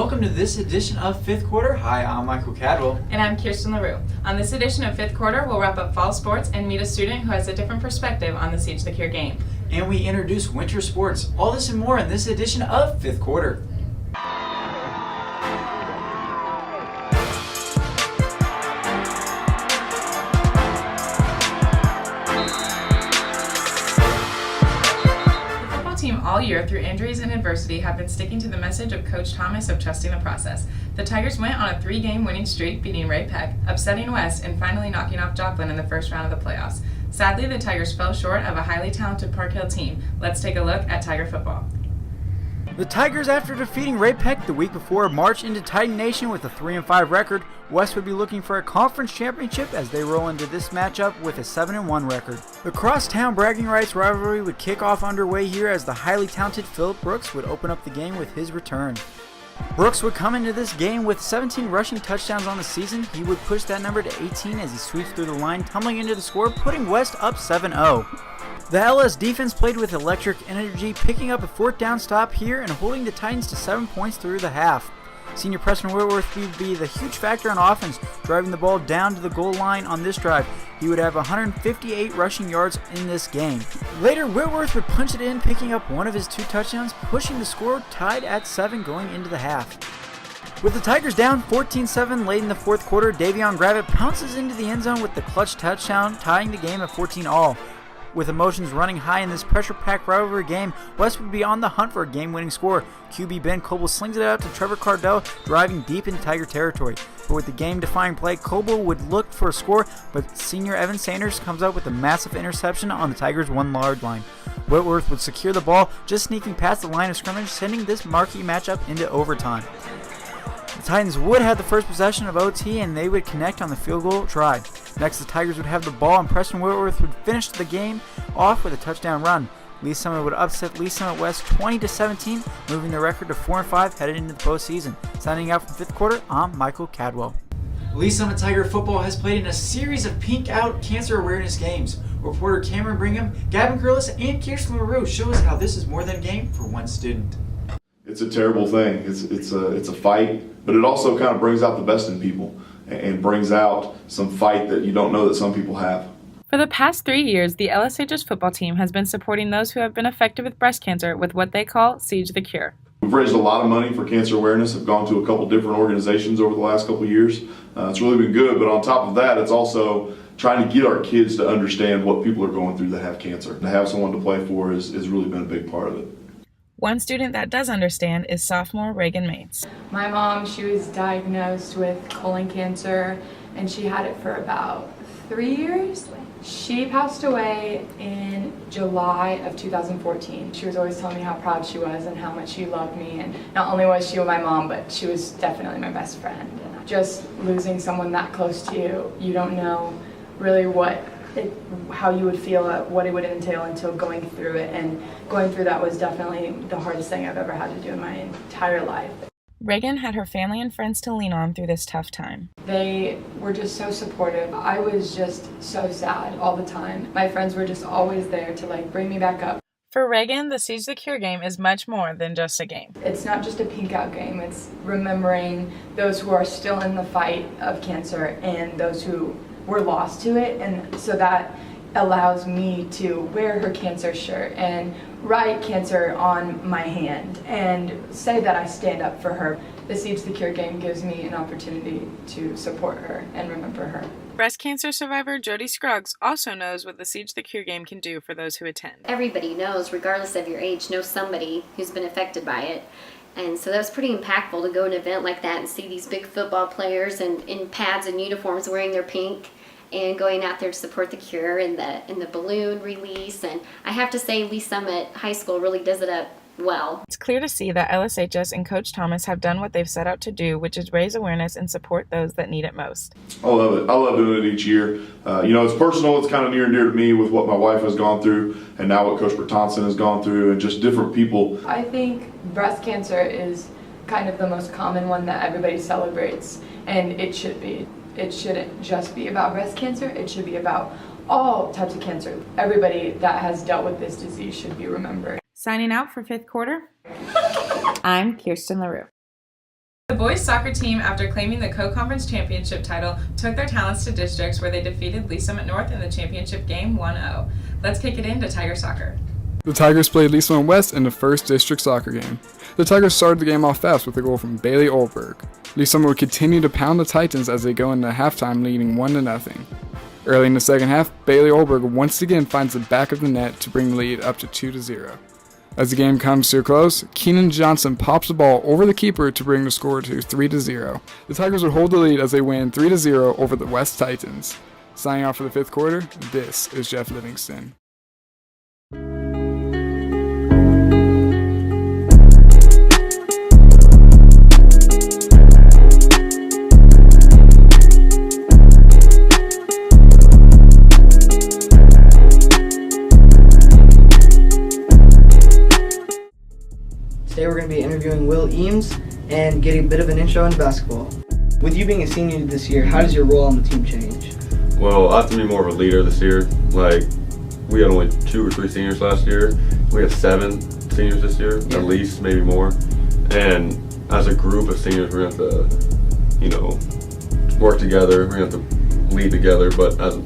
welcome to this edition of Fifth Quarter. Hi, I'm Michael Cadwell. And I'm Kirsten LaRue. On this edition of Fifth Quarter, we'll wrap up fall sports and meet a student who has a different perspective on the Siege the Cure game. And we introduce winter sports. All this and more in this edition of Fifth Quarter. Team all year through injuries and adversity have been sticking to the message of Coach Thomas of trusting the process. The Tigers went on a 3-game winning streak, beating Ray Peck, upsetting West, and finally knocking off Joplin in the first round of the playoffs. Sadly, the Tigers fell short of a highly talented Park Hill team. Let's take a look at Tiger football. The Tigers, after defeating Ray Peck the week before, marched into Titan Nation with a 3-5 record. West would be looking for a conference championship as they roll into this matchup with a 7-1 record. The crosstown bragging rights rivalry would kick off underway here as the highly talented Phillip Brooks would open up the game with his return. Brooks would come into this game with 17 rushing touchdowns on the season. He would push that number to 18 as he sweeps through the line, tumbling into the score, putting West up 7-0. The LS defense played with electric energy, picking up a 4th down stop here and holding the Titans to 7 points through the half. Senior Preston Whitworth would be the huge factor on offense, driving the ball down to the goal line on this drive. He would have 158 rushing yards in this game. Later, Whitworth would punch it in, picking up one of his 2 touchdowns, pushing the score tied at 7 going into the half. With the Tigers down 14-7 late in the fourth quarter, Davion Gravitt pounces into the end zone with the clutch touchdown, tying the game at 14-all. With emotions running high in this pressure-packed rivalry game, West would be on the hunt for a game-winning score. QB Ben Coble slings it out to Trevor Cardell, driving deep into Tiger territory. But with the game-defying play, Coble would look for a score, but senior Evan Sanders comes up with a massive interception on the Tigers' 1-yard line. Whitworth would secure the ball, just sneaking past the line of scrimmage, sending this marquee matchup into overtime. The Titans would have the first possession of OT and they would connect on the field goal try. Next, the Tigers would have the ball and Preston Whitworth would finish the game off with a touchdown run. Lee Summit would upset Lee Summit West 20-17, moving the record to 4-5 headed into the postseason. Signing out from Fifth Quarter, I'm Michael Cadwell. Lee Summit Tiger football has played in a series of Pink Out cancer awareness games. Reporter Cameron Brigham, Gavin Curlis, and Kirsten LaRue show us how this is more than a game for one student. It's a terrible thing. It's a fight, but it also kind of brings out the best in people and brings out some fight that you don't know that some people have. For the past 3 years, the LSHS football team has been supporting those who have been affected with breast cancer with what they call Siege the Cure. We've raised a lot of money for cancer awareness. I've gone to a couple different organizations over the last couple of years. It's really been good, but on top of that, it's also trying to get our kids to understand what people are going through that have cancer. To have someone to play for has really been a big part of it. One student that does understand is sophomore Reagan Mates. My mom, she was diagnosed with colon cancer and she had it for about 3 years. She passed away in July of 2014. She was always telling me how proud she was and how much she loved me, and not only was she my mom, but she was definitely my best friend. And just losing someone that close to you, you don't know really how you would feel, what it would entail until going through it, and going through that was definitely the hardest thing I've ever had to do in my entire life. Reagan had her family and friends to lean on through this tough time. They were just so supportive. I was just so sad all the time. My friends were just always there to bring me back up. For Reagan, the Siege the Cure game is much more than just a game. It's not just a Pink Out game, it's remembering those who are still in the fight of cancer and those who were lost to it, and so that allows me to wear her cancer shirt and write cancer on my hand and say that I stand up for her. The Siege the Cure game gives me an opportunity to support her and remember her. Breast cancer survivor Jody Scruggs also knows what the Siege the Cure game can do for those who attend. Everybody knows, regardless of your age, knows somebody who's been affected by it. And so that was pretty impactful to go to an event like that and see these big football players in pads and uniforms wearing their pink and going out there to support the cure in the balloon release. And I have to say, Lee Summit High School really does it up well. It's clear to see that LSHS and Coach Thomas have done what they've set out to do, which is raise awareness and support those that need it most. I love it. I love doing it each year. It's personal. It's kind of near and dear to me with what my wife has gone through and now what Coach Bertonson has gone through and just different people. I think breast cancer is kind of the most common one that everybody celebrates, and it should be. It shouldn't just be about breast cancer, it should be about all types of cancer. Everybody that has dealt with this disease should be remembered. Signing out for Fifth Quarter, I'm Kirsten LaRue. The boys soccer team, after claiming the co-conference championship title, took their talents to districts where they defeated Lee Summit North in the championship game 1-0. Let's kick it into Tiger Soccer. The Tigers played Lee Summit West in the first district soccer game. The Tigers started the game off fast with a goal from Bailey Oldberg. Lee Summit would continue to pound the Titans as they go into halftime leading 1-0. Early in the second half, Bailey Oldberg once again finds the back of the net to bring the lead up to 2-0. As the game comes to a close, Keenan Johnson pops the ball over the keeper to bring the score to 3-0. The Tigers would hold the lead as they win 3-0 over the West Titans. Signing off for the fifth quarter, this is Jeff Livingston. Today we're going to be interviewing Will Eames and getting a bit of an intro into basketball. With you being a senior this year, how does your role on the team change? Well, I have to be more of a leader this year. Like, we had only 2 or 3 seniors last year. We have 7 seniors this year, at least, maybe more. And as a group of seniors, we're going to have to, work together. We're going to have to lead together. But as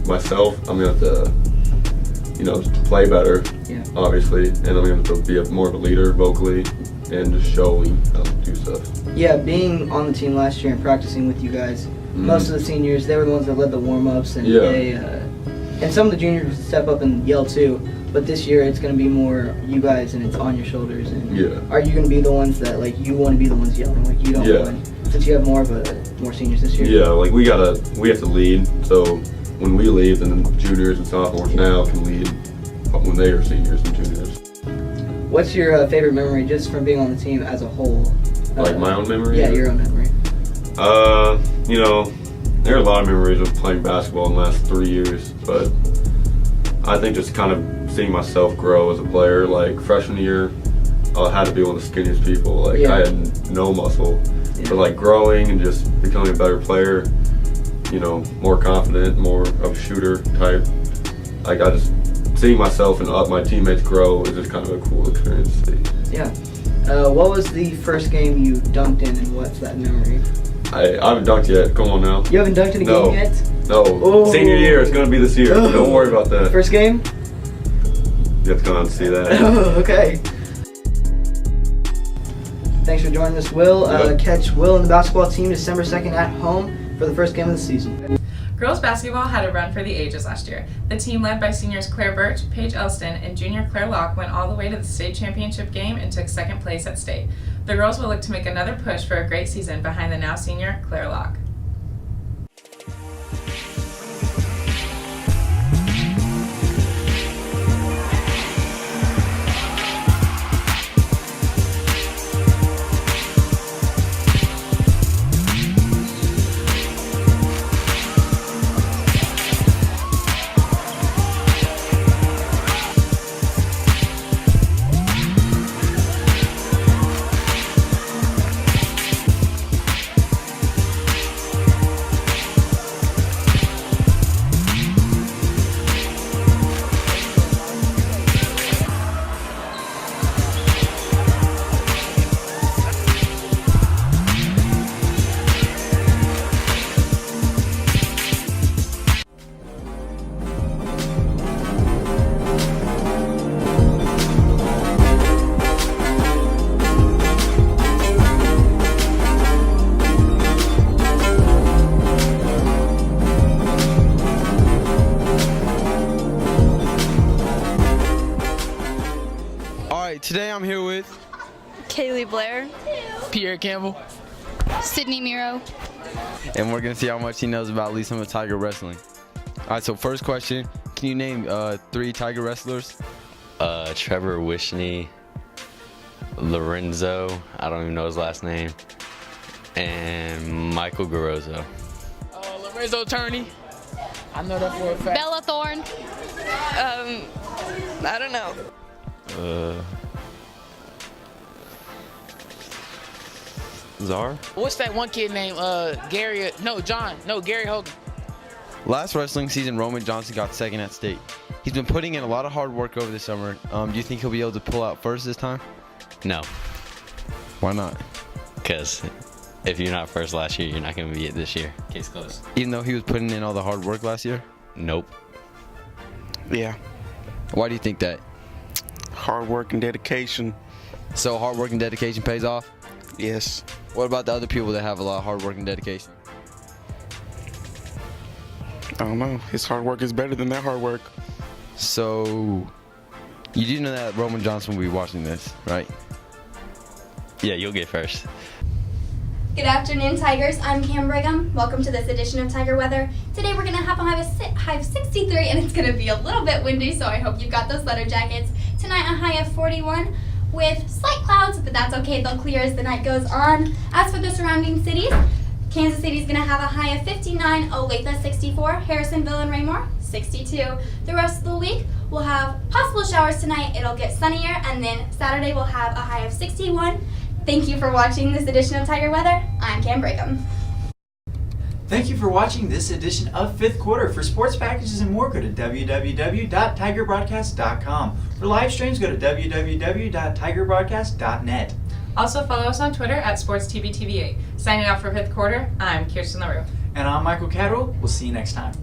myself, I'm going to have to, play better, obviously. And I'm going to have to be more of a leader vocally and just showing how to do stuff. Yeah, being on the team last year and practicing with you guys, most of the seniors, they were the ones that led the warm-ups, and and some of the juniors would step up and yell too. But this year it's going to be more you guys, and it's on your shoulders. And are you going to be the ones that you want to be the ones yelling, you don't want, since you have more seniors this year? Yeah, we have to lead. So when we leave, then the juniors and sophomores now can lead when they are seniors and juniors. What's your favorite memory just from being on the team as a whole? My own memory? Yeah, your own memory. There are a lot of memories of playing basketball in the last 3 years, but I think just kind of seeing myself grow as a player. Like freshman year, I had to be one of the skinniest people. I had no muscle, but growing and just becoming a better player, more confident, more of a shooter type. I just seeing myself and my teammates grow is just kind of a cool experience to see. Yeah. What was the first game you dunked in, and what's that memory? I haven't dunked yet. Come on now. You haven't dunked in a game yet? No. Oh. Senior year. It's going to be this year. Don't worry about that. First game? You have to come out and see that. Oh, okay. Thanks for joining us, Will. Catch Will and the basketball team December 2nd at home for the first game of the season. Girls basketball had a run for the ages last year. The team led by seniors Claire Birch, Paige Elston, and junior Claire Locke went all the way to the state championship game and took second place at state. The girls will look to make another push for a great season behind the now senior Claire Locke. Today I'm here with Kaylee Blair, Pierre Campbell, Sydney Miro, and we're going to see how much he knows about Lee Summit Tiger Wrestling. Alright, so first question, can you name 3 Tiger wrestlers? Trevor Wishney, Lorenzo, I don't even know his last name, and Michael Garozzo. Lorenzo Turney, I know that for a fact. Bella Thorne, I don't know. Czar? What's that one kid named Gary Hogan. Last wrestling season, Roman Johnson got second at state. He's been putting in a lot of hard work over the summer. Do you think he'll be able to pull out first this time? No. Why not? Because if you're not first last year, you're not going to be it this year. Case closed. Even though he was putting in all the hard work last year? Nope. Yeah, Why do you think that? hard work and dedication. So hard work and dedication pays off? Yes. What about the other people that have a lot of hard work and dedication? I don't know. His hard work is better than that hard work. So, you do know that Roman Johnson will be watching this, right? Yeah, you'll get first. Good afternoon, Tigers. I'm Cam Brigham. Welcome to this edition of Tiger Weather. Today we're going to have a high of 63, and it's going to be a little bit windy, so I hope you've got those leather jackets. Tonight a high of 41 with slight clouds, but that's okay. They'll clear as the night goes on. As for the surrounding cities, Kansas City is going to have a high of 59, Olathe 64, Harrisonville and Raymore 62. The rest of the week we'll have possible showers tonight. It'll get sunnier, and then Saturday we'll have a high of 61. Thank you for watching this edition of Tiger Weather. I'm Cam Brigham. Thank you for watching this edition of Fifth Quarter. For sports packages and more, go to www.tigerbroadcast.com. For live streams, go to www.tigerbroadcast.net. Also follow us on Twitter at SportsTVTV8. Signing off for Fifth Quarter, I'm Kirsten LaRue. And I'm Michael Catterall. We'll see you next time.